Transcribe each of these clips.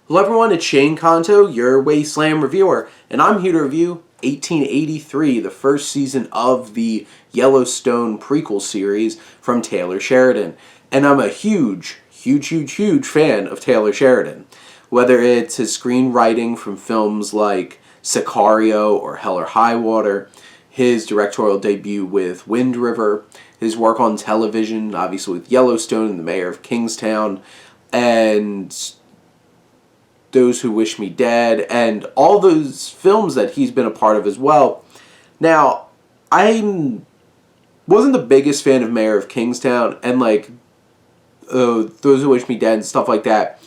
Hello everyone, it's Shane Kanto, your Wasteland reviewer, and I'm here to review 1883, the first season of the Yellowstone prequel series from Taylor Sheridan. And I'm a huge fan of Taylor Sheridan. Whether it's his screenwriting from films like Sicario or Hell or High Water, his directorial debut with Wind River, his work on television, obviously with Yellowstone and The Mayor of Kingstown, and Those Who Wish Me Dead, and all those films that he's been a part of as well. Now, I wasn't the biggest fan of Mayor of Kingstown, and Those Who Wish Me Dead and stuff like that.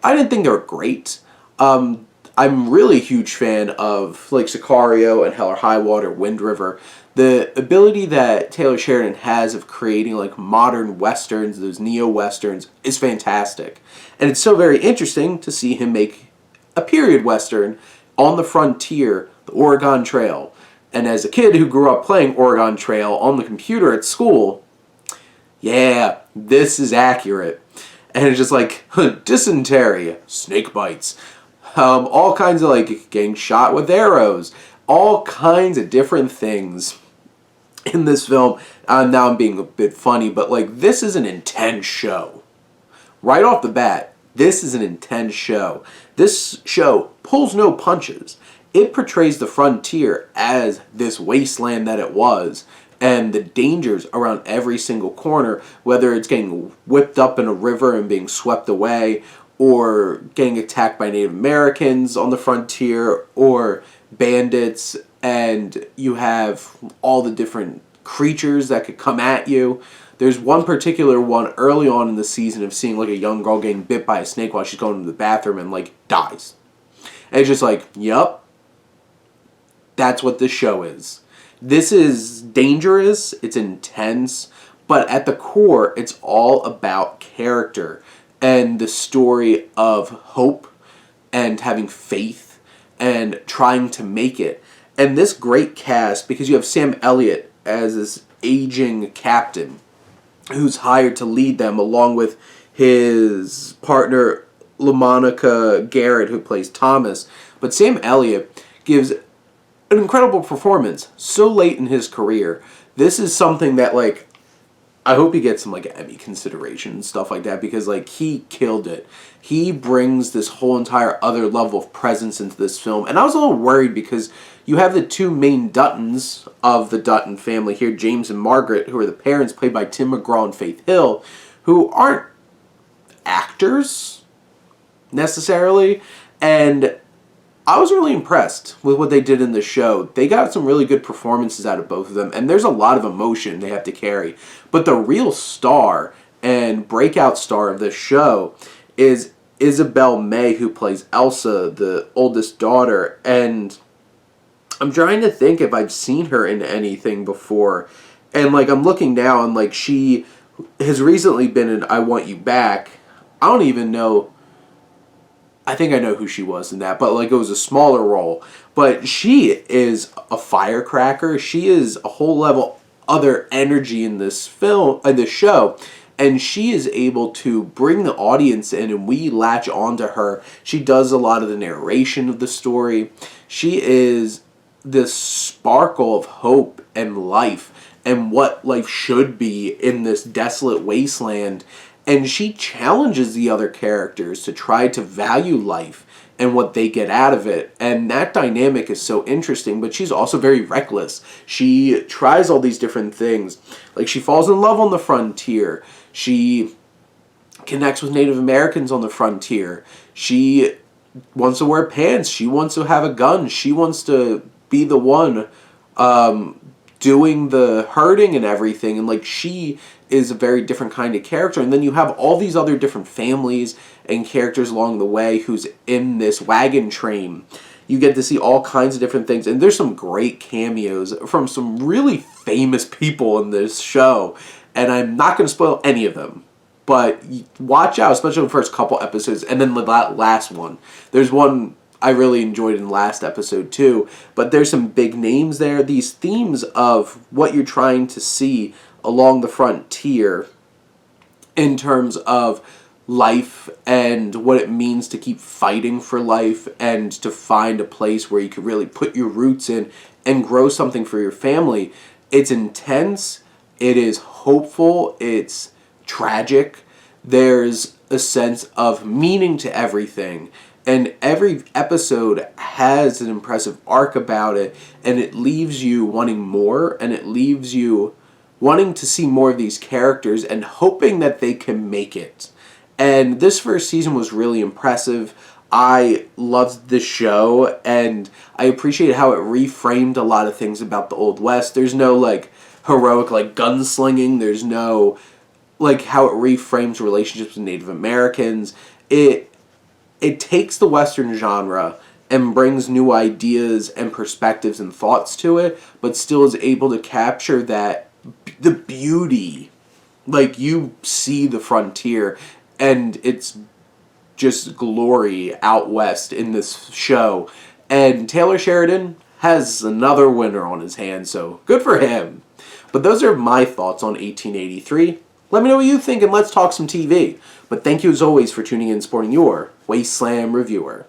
I didn't think they were great. I'm really a huge fan of Sicario and Hell or High Water, Wind River. The ability that Taylor Sheridan has of creating modern westerns, those neo-westerns, is fantastic. And it's so very interesting to see him make a period western on the frontier, the Oregon Trail. And as a kid who grew up playing Oregon Trail on the computer at school, yeah, this is accurate. And it's just dysentery, snake bites, all kinds of getting shot with arrows, all kinds of different things in this film. Now I'm being a bit funny, but this is an intense show. Right off the bat, this is an intense show. This show pulls no punches. It portrays the frontier as this wasteland that it was, and the dangers around every single corner, whether it's getting whipped up in a river and being swept away, or getting attacked by Native Americans on the frontier, or bandits, and you have all the different creatures that could come at you. There's one particular one early on in the season of seeing a young girl getting bit by a snake while she's going to the bathroom and dies. And it's just yup, that's what this show is. This is dangerous, it's intense, but at the core, it's all about character and the story of hope and having faith and trying to make it. And this great cast, because you have Sam Elliott as this aging captain who's hired to lead them, along with his partner LaMonica Garrett, who plays Thomas. But Sam Elliott gives an incredible performance so late in his career. This is something that I hope he gets some Emmy consideration and stuff like that, because he killed it. He brings this whole entire other level of presence into this film. And I was a little worried because you have the two main Duttons of the Dutton family here, James and Margaret, who are the parents, played by Tim McGraw and Faith Hill, who aren't actors necessarily. And I was really impressed with what they did in the show. They got some really good performances out of both of them, and there's a lot of emotion they have to carry. But the real star and breakout star of this show is Isabel May, who plays Elsa, the oldest daughter. And I'm trying to think if I've seen her in anything before. And I'm looking now, and she has recently been in I Want You Back. I don't even know. I think I know who she was in that, but it was a smaller role. But she is a firecracker. She is a whole level other energy in this film, in this show, and she is able to bring the audience in, and we latch onto her. She does a lot of the narration of the story. She is this sparkle of hope and life and what life should be in this desolate wasteland. And she challenges the other characters to try to value life and what they get out of it. And that dynamic is so interesting, but she's also very reckless. She tries all these different things. She falls in love on the frontier. She connects with Native Americans on the frontier. She wants to wear pants. She wants to have a gun. She wants to be the one doing the hurting and everything. And she is a very different kind of character. And then you have all these other different families and characters along the way who's in this wagon train. You get to see all kinds of different things. And there's some great cameos from some really famous people in this show. And I'm not going to spoil any of them. But watch out, especially the first couple episodes. And then the last one. There's one I really enjoyed in the last episode too. But there's some big names there. These themes of what you're trying to see along the frontier in terms of life and what it means to keep fighting for life and to find a place where you could really put your roots in and grow something for your family. It's intense, it is hopeful, it's tragic. There's a sense of meaning to everything. And every episode has an impressive arc about it, and it leaves you wanting more, and it leaves you wanting to see more of these characters and hoping that they can make it. And this first season was really impressive. I loved the show, and I appreciate how it reframed a lot of things about the Old West. There's no, like, heroic, like, gunslinging. There's no, like, how it reframes relationships with Native Americans. It takes the Western genre and brings new ideas and perspectives and thoughts to it, but still is able to capture that, the beauty. Like, you see the frontier, and it's just glory out west in this show. And Taylor Sheridan has another winner on his hands, so good for him. But those are my thoughts on 1883. Let me know what you think, and let's talk some TV. But thank you as always for tuning in and supporting your Wasteland Reviewer.